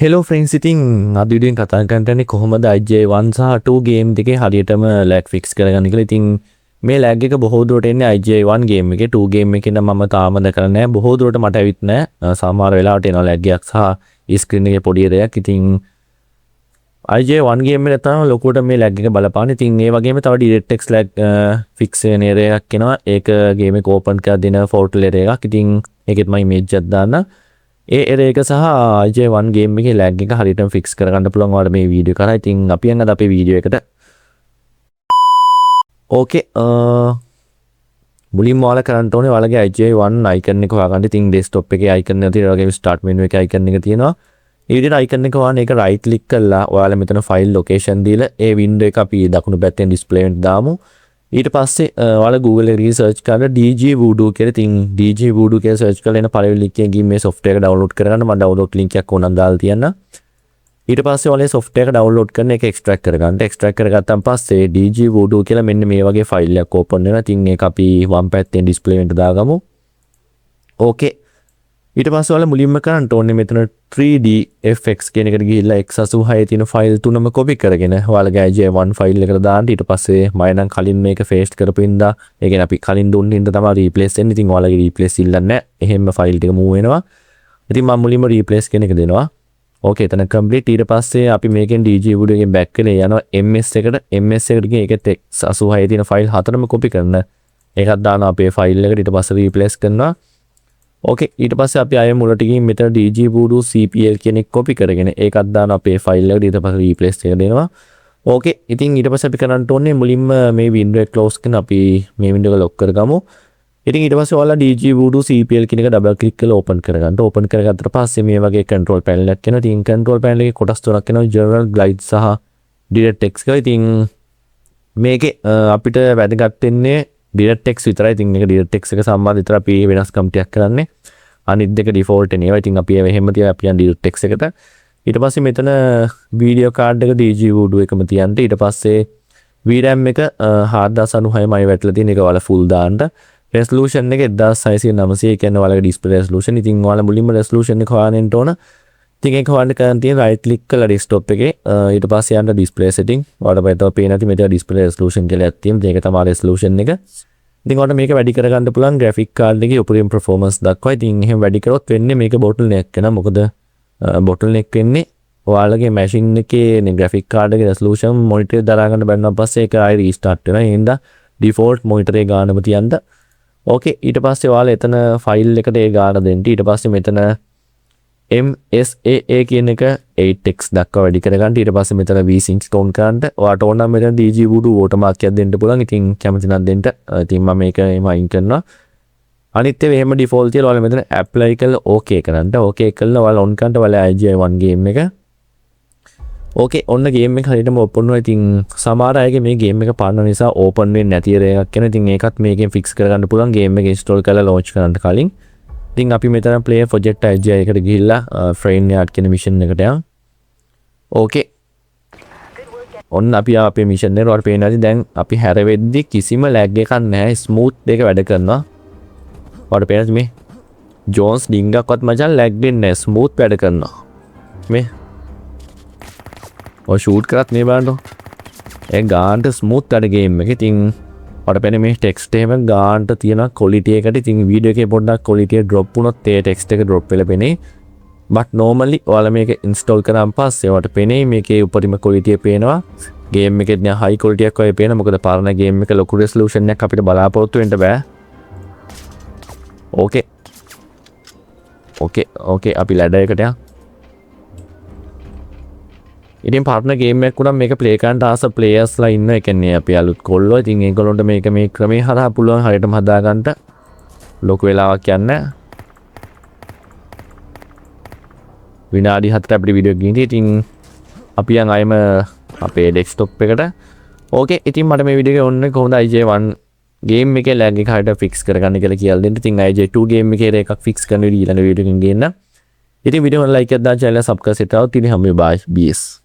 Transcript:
Hello friends, ඉතින් අද විඩියෝෙන් කතා කරන්නේ කොහොමද IJ1 සහ 2 ගේම් දෙකේ හරියටම ලැග් ෆික්ස් කරගන්න කියලා. ඉතින් මේ ලැග් එක බොහෝ දුරට එන්නේ IJ1 ගේම් එකේ. 2 ගේම් එකේ නම් මම තාම දැකලා නැහැ. බොහෝ දුරට මට ඇවිත් නැහැ. සමහර වෙලාවට එනවා ලැග් එකක් සහ ස්ක්‍රීන් එකේ පොඩි දෙයක්. ඉතින් IJ1 ගේම් එකේ තමයි ලොකුවට මේ ලැග් එක බලපාන්නේ. ඉතින් ඒ වගේම තව DirectX ලැග් ෆික්ස් වෙන එකක් එනවා. ඒක ගේම් එක ඕපන් කරලා දෙන ෆෝල්ට් එකක්. ඉතින් ඒකෙත් මම ඉමේජ් එකක් දාන්න. ඒ එක සහ IJ1 ගේම් එකේ ලැග් එක හරියටම ෆික්ස් කරගන්න පුළුවන් ඔයාලට මේ වීඩියෝ කරා. ඉතින් අපි යන්න අපේ වීඩියෝ එකට. ඕකේ, මුලින්ම ඔයාලා කරන්න ඕනේ ඔයාලගේ IJ1 icon එක හොයාගන්න. ඉතින් desktop එකේ icon එක තියෙනවා, ඒ වගේම start menu එකේ icon එක තියෙනවා. මේ විදිහට icon එක වහන එක right click කරලා ඔයාලා මෙතන file location දීලා ඒ window එක අපි දකුණු පැත්තෙන් display වෙන්න දාමු. ඊට පස්සේ ඔයාලා Google එකේ search කරලා DG Voodoo කියලා. ඉතින් DG Voodoo කියලා search කරලා එන පළවෙනි link එකේ ගිහින් මේ software එක download කරගන්න. මම download link එකක් ඕනනම් දාලා තියන්න. ඊට පස්සේ ඔයාලා software එක download කරන එක extract කරගන්න. extract කරගත්තාන් පස්සේ DG Voodoo කියලා මෙන්න මේ වගේ file එකක් open වෙනවා. ඉතින් ඒක අපි වම් පැත්තෙන් display වෙන්න දාගමු. ඕකේ. ඊට පස්සේ ඔයාලා මුලින්ම කරන්න ඕනේ මෙතන 3D FX කියන එකට ගිහිල්ලා x86 තියෙන ෆයිල් තුනම copy කරගෙන ඔයාලගේ IJ1 ෆයිල් එකට දාන්න. ඊට පස්සේ මම නම් කලින් මේක paste කරපු ඉඳලා ඒ කියන්නේ අපි කලින් දුන්න ඉඳලා තමයි replace වෙන්නේ. ඉතින් ඔයාලගේ replace ඉල්ලන්නේ නැහැ. එහෙම ෆයිල් ටික move වෙනවා. ඉතින් මම මුලින්ම replace කියන එක දෙනවා. ඕකේ, එතන complete. ඊට පස්සේ අපි මේකෙන් DG Voodoo එකෙන් back කරලා යනවා MS එකට. MS එකට ගිහින් ඒකෙත් x86 තියෙන ෆයිල් හතරම copy කරන. ඒකත් දානවා අපේ ෆයිල් එකට. ඊට පස්සේ replace කරනවා. ඕකේ, ඊට පස්සේ අපි ආයෙ මුලට ගිහින් මෙතන DG Voodoo CPL කියන එක copy කරගෙන ඒකත් දාන අපේ ෆයිල් එකට. ඊට පස්සේ replace එක දෙනවා. ඕකේ, ඉතින් ඊට පස්සේ අපි කරන්න ඕනේ මුලින්ම මේ window එක close කරන අපි මේ window එක lock කරගමු. ඉතින් ඊට පස්සේ ඔයාලා DG Voodoo CPL කියන එක double click කරලා open කරගන්න. open කරගත්තට පස්සේ මේ වගේ control panel එකක් එනවා. ඉතින් control panel එකේ කොටස් තුනක් එනවා, general, glide සහ DirectX කියලා. ඉතින් මේකේ අපිට වැදගත් වෙන්නේ DirectX විතරයි. ඉතින් මේක DirectX එක සම්බන්ධ විතර අපි වෙනස්කම් ටිකක් කරන්නේ. අනිත් දෙක default එනවා. ඉතින් අපි එහෙම තියලා අපි යන DirectX එකට. ඊට පස්සේ මෙතන video card එක DG Voodoo එකම තියන්න. ඊට පස්සේ VRAM එක 4096මයි වැටලා තියෙන එක ඔයාලා full දාන්න. resolution එක 1600 900 කියන්නේ ඔයාලගේ display resolution. ඉතින් ඔයාලා මුලින්ම resolution එක හොයන්න ඕන. ඉතින් ඒක හොයන්න කරන් තියෙන right click කරලා desktop එකේ ඊට පස්සේ යන්න display setting. ඔයාලට බලතව පේන ඇති මෙතන display resolution කියලා එකක් තියෙනවා. මේක තමයි resolution එක. ඉතින් ඔයාලට මේක වැඩි කරගන්න පුළුවන් graphic card එකේ optimum performance දක්වා. ඉතින් එහෙම වැඩි කරොත් වෙන්නේ මේක bottleneck වෙනවා. මොකද bottleneck වෙන්නේ ඔයාලගේ machine එකේ graphic card එකේ resolution monitor එක දරා ගන්න බැන්නාන් පස්සේ ඒක ආයෙ restart වෙනවා. ඒ හින්දා default monitor එක ගන්නම තියන්න. ඕකේ, ඊට පස්සේ ඔයාලා එතන file එකට ඒ ගාන දෙන්න. ඊට පස්සේ මෙතන MSAA කියන එක 8x දක්වා වැඩි කරගන්න. ඊට පස්සේ මෙතන VSync on කරන්න. ඔයාට ඕන නම් මෙතන DG Voodoo watermark එකක් දෙන්න පුළුවන්. ඉතින් කැමති නම් දෙන්න. ඉතින් මම මේක එම අයින් කරනවා. අනිත් ඒවා එහෙම default තියලා ඔයාලා මෙතන apply කරලා okay කරන්න. okay කරලා ඔයාලා on කරන්න ඔයාලා IJ1 game එක. ඕකේ, ඔන්න game එක හරියටම open වෙනවා. ඉතින් සමහර අයගේ මේ game එක පාන්න නිසා open වෙන්නේ නැති එකක් වෙන. ඉතින් ඒකත් මේකෙන් fix කරගන්න පුළුවන් game එක install කරලා launch කරන්න කලින්. ඉතින් අපි මෙතන play project IJ එකට ගිහිල්ලා frame yard කියන mission එකට යමු. ඕකේ, ඔන්න අපි අපේ mission එකට වර පේනවා. දැන් අපි හැරෙද්දි කිසිම lag එකක් නැහැ. smooth එක වැඩ කරනවා. වර පේනවා මේ Jones ඩිංගක්වත් මචං lag දෙන්නේ නැහැ. smooth වැඩ කරනවා. මේ ඔය shoot කරත් මේ බලන්න. ඒ ගානට smooth වැඩ game එක. ඉතින් ඔයාලට පේන්නේ මේ text එහෙම ගානට තියෙන quality එකට. ඉතින් වීඩියෝ එකේ පොඩ්ඩක් quality එක drop වුණොත් ඒ text එක drop වෙලා පෙනේ. but normally ඔයාලා මේක install කරාන් පස්සේ ඔයාලට පෙනේ මේකේ උපරිම quality එක පේනවා. game එකේ දැන් high quality එකක් වගේ පේනවා. මොකද පරණ game එක ලොකු resolution එකක් අපිට බලාපොරොත්තු වෙන්න බෑ. ඕකේ අපි ladder එකට යමු. ඉතින් පාර්ට්නර් ගේම් එකක් උනම් මේක ප්ලේ කරන්න ආස ප්ලේයර්ස්ලා ඉන්නවා. ඒ කියන්නේ අපි අලුත් කොල්ලෝ. ඉතින් ඒගොල්ලන්ට මේක මේ ක්‍රමේ හරහා පුළුවන් හරියටම හදා ගන්න ලොකු වෙලාවක් යන්න. විනාඩි 4ක් අපිට වීඩියෝ එකක් ගිහින් ඉතින් අපි යන් ආයෙම අපේ ඩෙස්ක්ටොප් එකට. ඕකේ, ඉතින් මට මේ වීඩියෝ එක ඕනේ කොහොමද IJ1 ගේම් එකේ ලැග් එක හරියට ෆික්ස් කරගන්න කියලා කියලා දෙන්න. ඉතින් IJ2 ගේම් එකේ එකක් ෆික්ස් කරන්න ඊළඟ වීඩියෝ එකකින් ගේන්න. ඉතින් වීඩියෝ එක ලයික් එකක් දාන්න, channel එක subscribe කරලා ඉතින් හැමෝම bye BS.